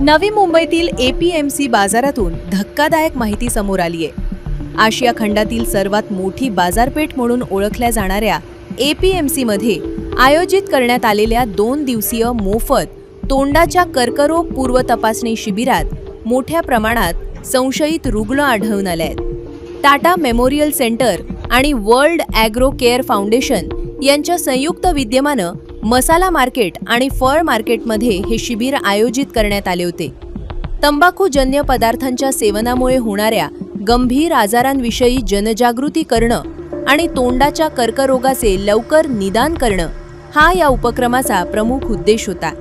नवी मुंबईतील एपीएमसी बाजारातून धक्कादायक माहिती समोर आली आहे। आशिया खंडातील सर्वात मोठी बाजारपेठ म्हणून ओळखल्या जाणाऱ्या एपीएमसी मध्ये आयोजित करण्यात आलेल्या 2 दिवसीय मोफत तोंडाच्या कर्करोग पूर्व तपासणी शिबिरात मोठ्या प्रमाणात संशयित रुग्ण आढळून आले आहेत। टाटा मेमोरियल सेंटर आणि वर्ल्ड ॲग्रो केअर फाउंडेशन यांच्या संयुक्त विद्यमानं मसाला मार्केट आणि फळ मार्केटमध्ये हे शिबिर आयोजित करण्यात आले होते। तंबाखूजन्य पदार्थांच्या सेवनामुळे होणाऱ्या गंभीर आजारांविषयी जनजागृती करणं आणि तोंडाच्या कर्करोगाचे लवकर निदान करणं हा या उपक्रमाचा प्रमुख उद्देश होता।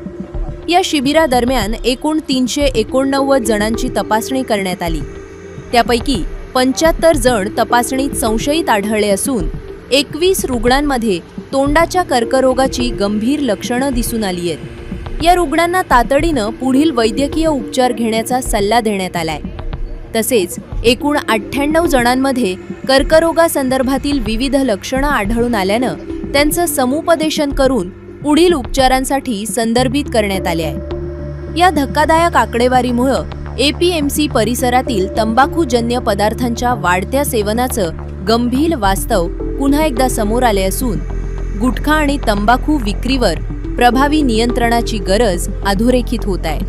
या शिबिरादरम्यान एकूण 389 जणांची तपासणी करण्यात आली। त्यापैकी 75 जण तपासणीत संशयित आढळले असून 21 रुग्णांमध्ये तोंडाच्या कर्करोगाची गंभीर लक्षणं दिसून आली आहेत। या रुग्णांना तातडीनं पुढील वैद्यकीय उपचार घेण्याचा सल्ला देण्यात आलाय। तसेच एकूण 98 जणांमध्ये कर्करोगासंदर्भातील विविध लक्षणं आढळून आल्यानं त्यांचं समुपदेशन करून पुढील उपचारांसाठी संदर्भित करण्यात आले आहे। या धक्कादायक आकडेवारीमुळे एपीएमसी परिसरातील तंबाखूजन्य पदार्थांच्या वाढत्या सेवनाचं गंभीर वास्तव पुन्हा एकदा समोर आले असून गुटखा आणि तंबाखू विक्रीवर प्रभावी नियंत्रणाची गरज अधोरेखित होत आहे।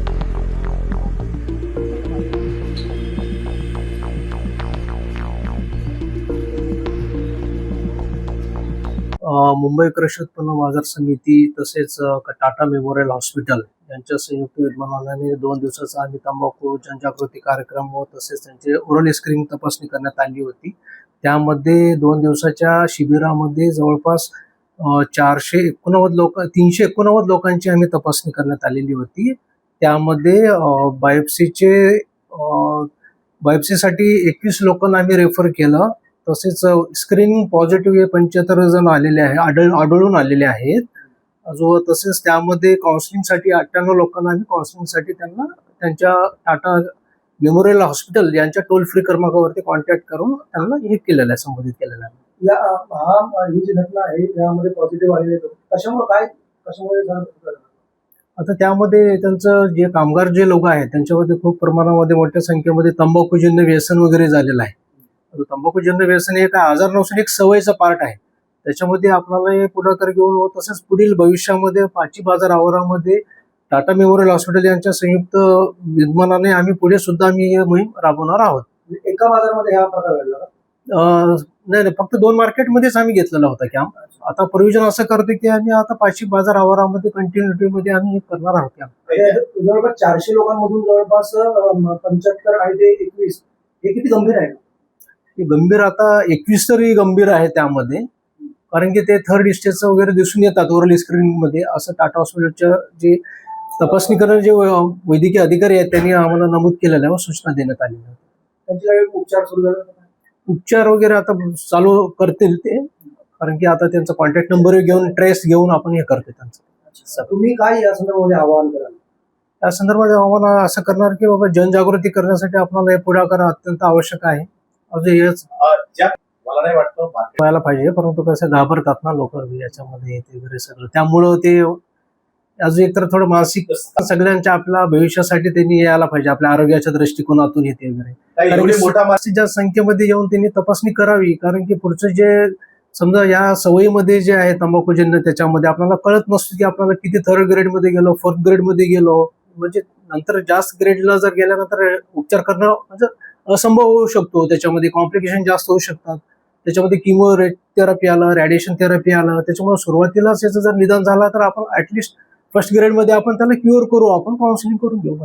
मुंबई कृषी उत्पन्न बाजार समिती तसेच टाटा मेमोरियल हॉस्पिटल यांच्या संयुक्त विद्यमानाने 2 दिवसाचा आम्ही तंबाखू जनजागृती कार्यक्रम व तसेच त्यांचे ओरल स्क्रीनिंग तपासणी करण्यात आली होती। त्यामध्ये 2 दिवसाच्या शिबिरामध्ये जवळपास 389 लोकांची आम्ही तपासणी करण्यात आलेली होती। त्यामध्ये बायोप्सीसाठी 21 लोकांना आम्ही रेफर केलं। तसेच स्क्रीनिंग पॉझिटिव्ह 75 जण आलेले आहे आढळून आलेले आहेत। तसेच त्यामध्ये काउन्सिलिंगसाठी 98 लोकांना आम्ही काउन्सिलिंगसाठी त्यांना त्यांच्या टाटा मेमोरियल हॉस्पिटल यांच्या टोल फ्री क्रमांकावरती कॉन्टॅक्ट करून त्यांना हे केलेलं आहे, संबोधित केलेलं आहे। ही जी घटना आहे यामध्ये पॉझिटिव्ह आलेले कशामुळे आता त्यामध्ये त्यांचं जे कामगार जे लोक आहेत त्यांच्यामध्ये खूप प्रमाणामध्ये मोठ्या संख्येमध्ये तंबाखूजन्य व्यसन वगैरे झालेलं आहे। तंबाखूजन्य व्यसन हे काय आजार नसून एक सवयीचा पार्ट आहे। त्याच्यामध्ये आपल्याला हे पुढाकार घेऊन तसंच पुढील भविष्यामध्ये पाची बाजार आवारामध्ये टाटा मेमोरियल हॉस्पिटल यांच्या संयुक्त विद्यमानाने आम्ही पुढे सुद्धा आम्ही ही मोहीम राबवणार आहोत। एका बाजारामध्ये हा प्रकार घडला नाही, फक्त 2 मार्केटमध्येच आम्ही घेतलेला होता कॅम्प। आता प्रोव्हिजन असं करतो की आम्ही आता पाचवी बाजार आवारामध्ये कंटिन्युटीमध्ये आम्ही करणार आहोत कॅम्प। जवळपास 400 लोकांमधून जवळपास 75 आणि ते 21 हे किती गंभीर आहे? गंभीर आता 21 तरी गंभीर आहे त्यामध्ये, कारण की ते 3rd स्टेजचं वगैरे दिसून येतात ओरल स्क्रीनिंग मध्ये, असं टाटा हॉस्पिटलच्या जे तपासणी करणारे जे वैद्यकीय अधिकारी आहेत त्यांनी आम्हाला नमूद केलेलं आहे व सूचना देण्यात आलेल्या आहेत। त्यांच्याकडे उपचार सुरू झाले? उपचार वगैरे आता चालू करतील ते, कारण की आता त्यांचा कॉन्टॅक्ट नंबर घेऊन ट्रेस घेऊन आपण हे करतो त्यांचं। तुम्ही काय या संदर्भामध्ये आवाहन कराल? या संदर्भात आम्हाला असं करणार की बाबा जनजागृती करण्यासाठी आपल्याला हे पुढाकार अत्यंत आवश्यक आहे। मला नाही वाटतं व्हायला पाहिजे, परंतु कसं घाबरतात ना लोक याच्यामध्ये येते वगैरे सगळं, त्यामुळं ते अजून एकतर थोडं मानसिक सगळ्यांच्या आपल्या भविष्यासाठी त्यांनी यायला पाहिजे, आपल्या आरोग्याच्या दृष्टिकोनातून येते वगैरे, कारण मोठ्या जास्त संख्येमध्ये येऊन त्यांनी तपासणी करावी। कारण की पुढचं जे समजा या सवयीमध्ये जे आहे तंबाखूजन्य त्याच्यामध्ये आपल्याला कळत नसतं की आपल्याला किती 3rd ग्रेडमध्ये गेलो 4th ग्रेडमध्ये गेलो, म्हणजे नंतर जास्त ग्रेडला जर गेल्यानंतर उपचार करणं म्हणजे असंभव होऊ शकतो। त्याच्यामध्ये कॉम्प्लिकेशन जास्त होऊ शकतात। त्याच्यामध्ये किमोथेरपी आलं, रेडिएशन थेरपी आलं, त्याच्यामुळे सुरुवातीलाच याचं जर निदान झाला तर आपण ऍटलिस्ट 1st ग्रेडमध्ये आपण त्याला क्युअर करू, आपण काउन्सिलिंग करून घेऊ।